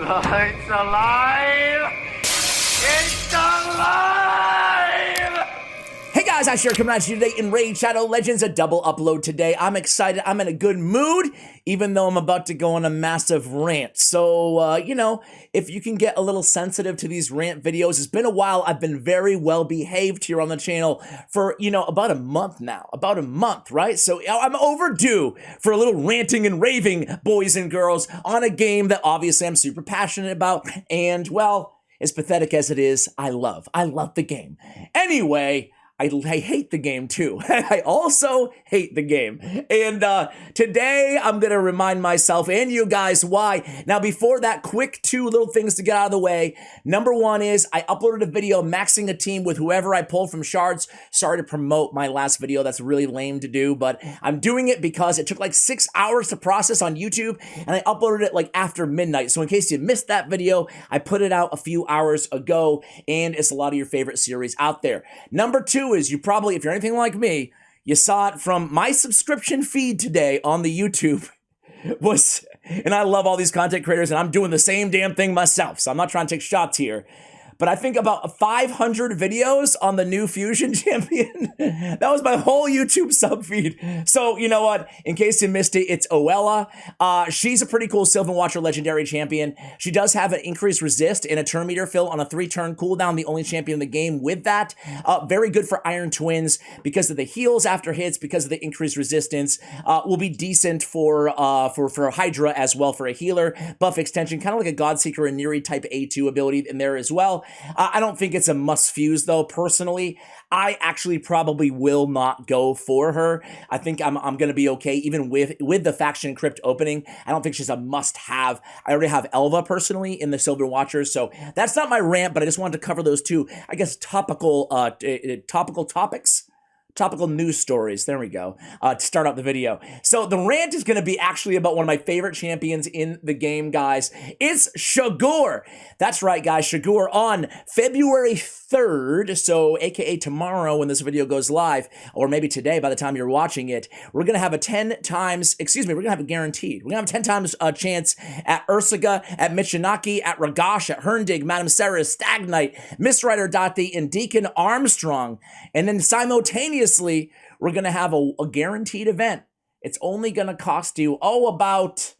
It's alive! It's alive! Hey guys, I share coming at you today in Raid Shadow Legends, a double upload today. I'm excited, I'm in a good mood, even though I'm about to go on a massive rant. So, if you can get a little sensitive to these rant videos, it's been a while. I've been very well behaved here on the channel for, about a month now. About a month, right? So I'm overdue for a little ranting and raving, boys and girls, on a game that obviously I'm super passionate about. And, well, as pathetic as it is, I love the game. Anyway, I hate the game too. I also hate the game. And today I'm going to remind myself and you guys why. Now, before that, quick two little things to get out of the way. Number one is I uploaded a video maxing a team with whoever I pulled from shards. Sorry to promote my last video. That's really lame to do, but I'm doing it because it took like 6 hours to process on YouTube and I uploaded it like after midnight. So in case you missed that video, I put it out a few hours ago and it's a lot of your favorite series out there. Number two is you probably, if you're anything like me, you saw it from my subscription feed today on the YouTube and I love all these content creators and I'm doing the same damn thing myself, so I'm not trying to take shots here. But I think about 500 videos on the new Fusion champion. That was my whole YouTube sub feed. So, you know what? In case you missed it, it's Oella. She's a pretty cool Sylvan Watcher legendary champion. She does have an increased resist and a turn meter fill on a 3-turn cooldown, the only champion in the game with that. Very good for Iron Twins because of the heals after hits, because of the increased resistance. Will be decent for Hydra as well for a healer. Buff extension, kind of like a Godseeker and Neri type A2 ability in there as well. I don't think it's a must fuse though, personally. I actually probably will not go for her. I think I'm going to be okay even with the faction crypt opening. I don't think she's a must have. I already have Elva personally in the Sylvan Watchers, so that's not my rant, but I just wanted to cover those two, I guess, topical topics. Topical news stories, there we go, to start out the video. So the rant is going to be actually about one of my favorite champions in the game, guys. It's Shagor. That's right, guys, Shagor on February 3rd, so aka tomorrow when this video goes live, or maybe today by the time you're watching it, we're going to have a 10 times, we're going to have a guaranteed. We're going to have a 10 times chance at Ursaga, at Michinaki, at Ragash, at Herndig, Madame Sarah, Stagnite, Miss Rider Dati, and Deacon Armstrong. And then simultaneously, we're going to have a guaranteed event. It's only going to cost you, about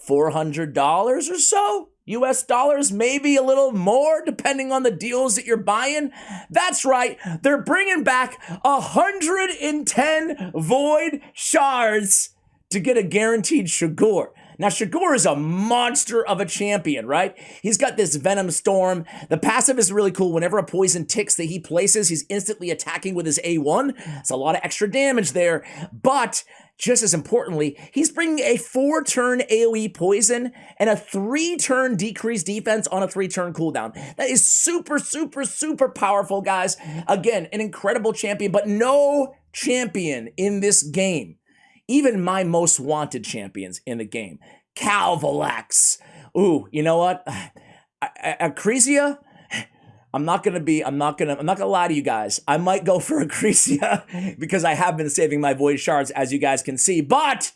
$400 or so, US dollars, maybe a little more, depending on the deals that you're buying. That's right, they're bringing back 110 Void Shards to get a guaranteed Shagor. Now, Shagor is a monster of a champion, right? He's got this Venom Storm. The passive is really cool. Whenever a poison ticks that he places, he's instantly attacking with his A1. It's a lot of extra damage there. But just as importantly, he's bringing a 4-turn AoE poison and a 3-turn decreased defense on a 3-turn cooldown. That is super, super, super powerful, guys. Again, an incredible champion, but no champion in this game, even my most wanted champions in the game, Calvalax. Ooh, you know what? Acrisia, I'm not gonna lie to you guys. I might go for Acrisia because I have been saving my Void Shards, as you guys can see, but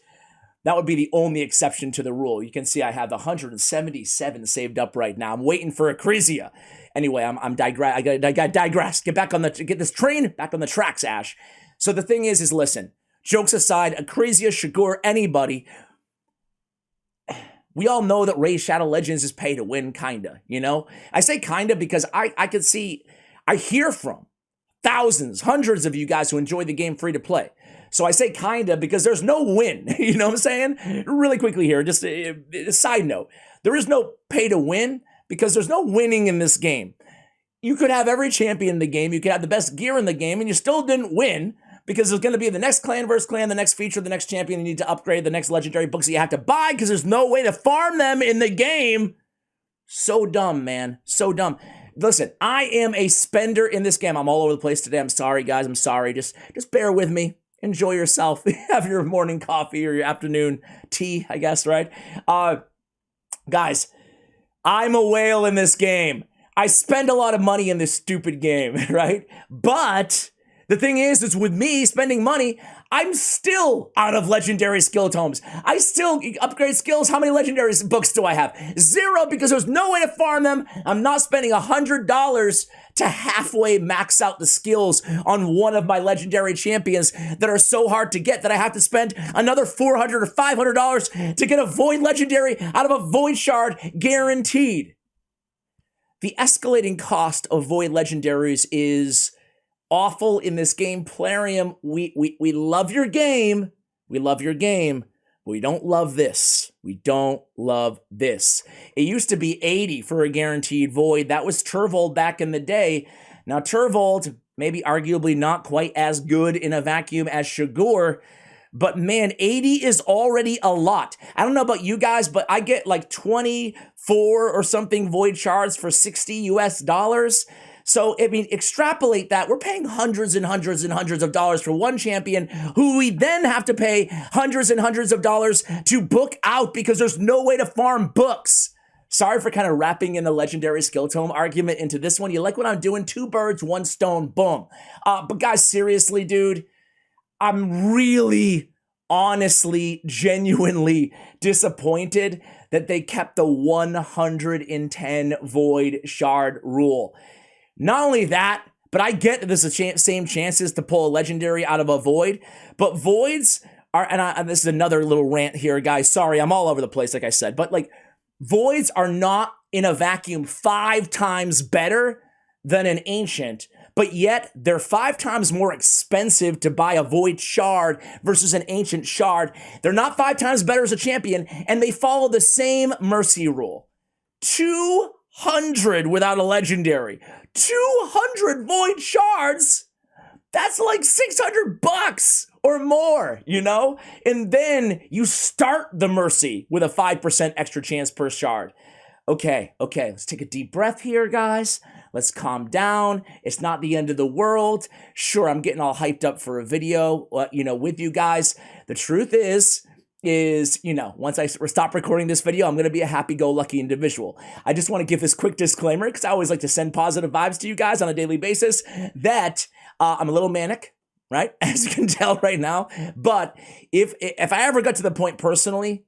that would be the only exception to the rule. You can see I have 177 saved up right now. I'm waiting for Acrisia. Anyway, I gotta digress. Get this train back on the tracks, Ash. So the thing is listen. Jokes aside, Acrisia, Shagor, anybody, we all know that Raid Shadow Legends is pay to win, kinda, I say kinda because I hear from thousands, hundreds of you guys who enjoy the game free to play. So I say kinda because there's no win, you know what I'm saying? Really quickly here, just a side note. There is no pay to win because there's no winning in this game. You could have every champion in the game, you could have the best gear in the game, and you still didn't win, because there's going to be the next clan versus clan, the next feature, the next champion you need to upgrade, the next legendary books that you have to buy because there's no way to farm them in the game. So dumb, man. So dumb. Listen, I am a spender in this game. I'm all over the place today. I'm sorry, guys. I'm sorry. Just bear with me. Enjoy yourself. Have your morning coffee or your afternoon tea, I guess, right? Guys, I'm a whale in this game. I spend a lot of money in this stupid game, right? But the thing is with me spending money, I'm still out of legendary skill tomes. I still upgrade skills. How many legendary books do I have? 0, because there's no way to farm them. I'm not spending $100 to halfway max out the skills on one of my legendary champions that are so hard to get that I have to spend another $400 or $500 to get a void legendary out of a void shard guaranteed. The escalating cost of void legendaries is awful in this game. Plarium, we love your game. We love your game. But we don't love this. We don't love this. It used to be 80 for a guaranteed void. That was Turvold back in the day. Now Turvold, maybe arguably not quite as good in a vacuum as Shagur, but man, 80 is already a lot. I don't know about you guys, but I get like 24 or something void shards for $60 US. So, I mean, extrapolate that. We're paying hundreds and hundreds and hundreds of dollars for one champion who we then have to pay hundreds and hundreds of dollars to book out because there's no way to farm books. Sorry for kind of wrapping in the legendary skill tome argument into this one. You like what I'm doing? 2 birds, 1 stone, boom. But guys, seriously, dude, I'm really, honestly, genuinely disappointed that they kept the 110 void shard rule. Not only that, but I get that there's the same chances to pull a legendary out of a void, but voids are, and this is another little rant here, guys. Sorry, I'm all over the place, like I said, but like voids are not in a vacuum 5 times better than an ancient, but yet they're 5 times more expensive to buy a void shard versus an ancient shard. They're not 5 times better as a champion, and they follow the same mercy rule. 200 without a legendary. 200 void shards? That's like $600 or more, you know? And then you start the mercy with a 5% extra chance per shard. Okay, let's take a deep breath here, guys. Let's calm down. It's not the end of the world. Sure, I'm getting all hyped up for a video, with you guys. The truth is, once I stop recording this video, I'm going to be a happy-go-lucky individual. I just want to give this quick disclaimer, because I always like to send positive vibes to you guys on a daily basis, that I'm a little manic, right? As you can tell right now. But if I ever got to the point personally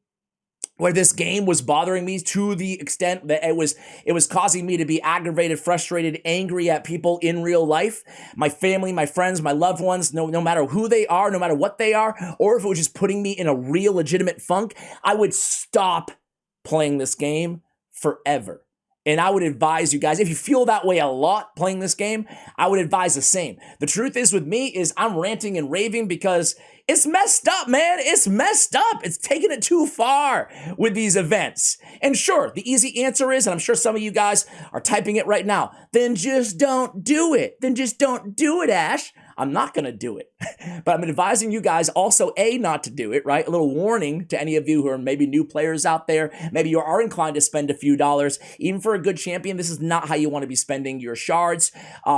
where this game was bothering me to the extent that it was causing me to be aggravated, frustrated, angry at people in real life, my family, my friends, my loved ones, no matter who they are, no matter what they are, or if it was just putting me in a real legitimate funk, I would stop playing this game forever. And I would advise you guys, if you feel that way a lot playing this game, I would advise the same. The truth is with me is I'm ranting and raving because it's messed up, man. It's messed up. It's taking it too far with these events. And sure, the easy answer is, and I'm sure some of you guys are typing it right now, then just don't do it. Then just don't do it, Ash. I'm not going to do it. But I'm advising you guys also, A, not to do it, right? A little warning to any of you who are maybe new players out there. Maybe you are inclined to spend a few dollars. Even for a good champion, this is not how you want to be spending your shards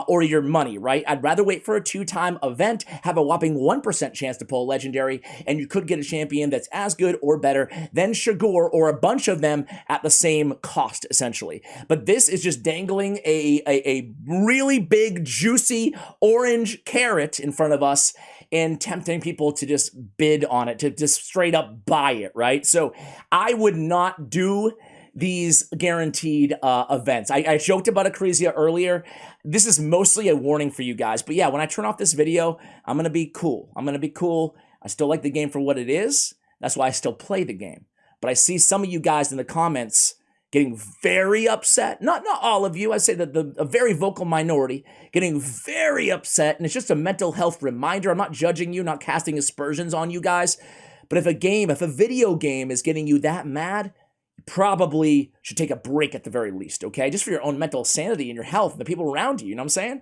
or your money, right? I'd rather wait for a 2-time event, have a whopping 1% chance to pull a legendary, and you could get a champion that's as good or better than Shagur or a bunch of them at the same cost, essentially. But this is just dangling a really big, juicy orange carrot in front of us and tempting people to just bid on it, to just straight up buy it, right? So I would not do these guaranteed events. I joked about Acresia earlier. This is mostly a warning for you guys. But yeah, when I turn off this video, I'm going to be cool. I still like the game for what it is. That's why I still play the game. But I see some of you guys in the comments getting very upset. Not all of you. I say that a very vocal minority getting very upset. And it's just a mental health reminder. I'm not judging you, not casting aspersions on you guys. But if a video game is getting you that mad, you probably should take a break at the very least, okay? Just for your own mental sanity and your health and the people around you know what I'm saying?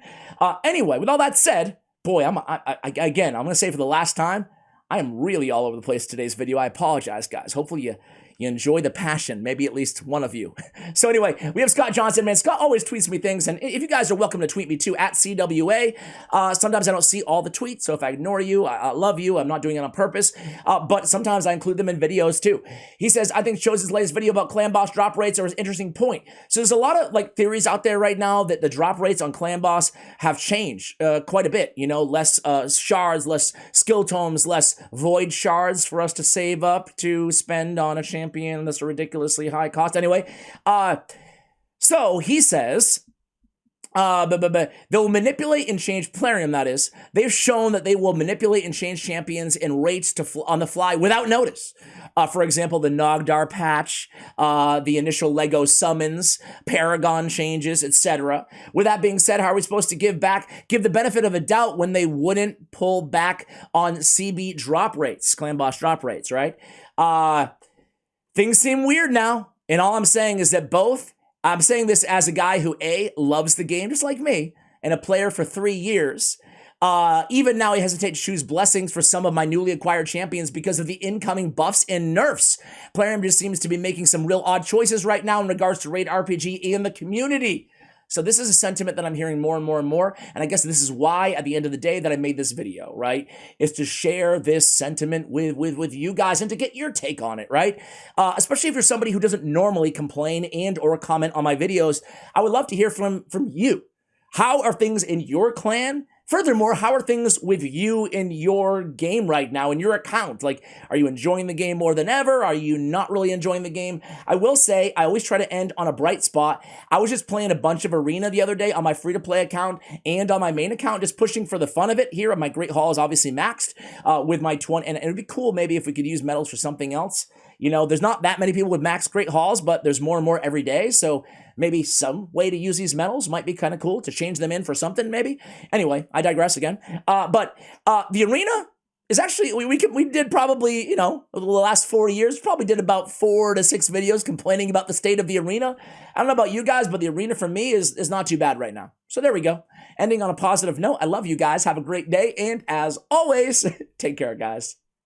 Anyway, with all that said, boy, I'm going to say for the last time, I am really all over the place today's video. I apologize, guys. Hopefully you enjoy the passion, maybe at least one of you. So anyway, we have Scott Johnson, man. Scott always tweets me things, and if you guys are welcome to tweet me too, at CWA. Sometimes I don't see all the tweets, so if I ignore you, I love you. I'm not doing it on purpose, but sometimes I include them in videos too. He says, I think Chose's latest video about clan boss drop rates are an interesting point. So there's a lot of like theories out there right now that the drop rates on clan boss have changed quite a bit. You know, less shards, less skill tomes, less void shards for us to save up to spend on a champion that's a ridiculously high cost. Anyway, so he says, they'll manipulate and change Plarium, that is. They've shown that they will manipulate and change champions and rates on the fly without notice. For example, the Nogdar patch, the initial Lego summons, Paragon changes, etc. With that being said, how are we supposed to give the benefit of a doubt when they wouldn't pull back on CB drop rates, clan boss drop rates, right? Things seem weird now. And all I'm saying is that I'm saying this as a guy who, A, loves the game just like me, and a player for 3 years. Even now, I hesitate to choose blessings for some of my newly acquired champions because of the incoming buffs and nerfs. Plarium just seems to be making some real odd choices right now in regards to raid RPG and the community. So this is a sentiment that I'm hearing more and more and more, and I guess this is why, at the end of the day, that I made this video, right? Is to share this sentiment with you guys and to get your take on it, right? Especially if you're somebody who doesn't normally complain and or comment on my videos, I would love to hear from you. How are things in your clan? Furthermore, how are things with you in your game right now, in your account? Like, are you enjoying the game more than ever? Are you not really enjoying the game? I will say, I always try to end on a bright spot. I was just playing a bunch of Arena the other day on my free-to-play account and on my main account, just pushing for the fun of it. Here, my Great Hall is obviously maxed with my 20, and it would be cool maybe if we could use medals for something else. You know, there's not that many people with max Great Halls, but there's more and more every day, so maybe some way to use these medals might be kind of cool, to change them in for something, maybe. Anyway, I digress again. But the Arena is actually, we did probably, you know, the last 4 years, probably did about 4 to 6 videos complaining about the state of the Arena. I don't know about you guys, but the Arena for me is not too bad right now. So there we go. Ending on a positive note. I love you guys. Have a great day. And as always, take care, guys.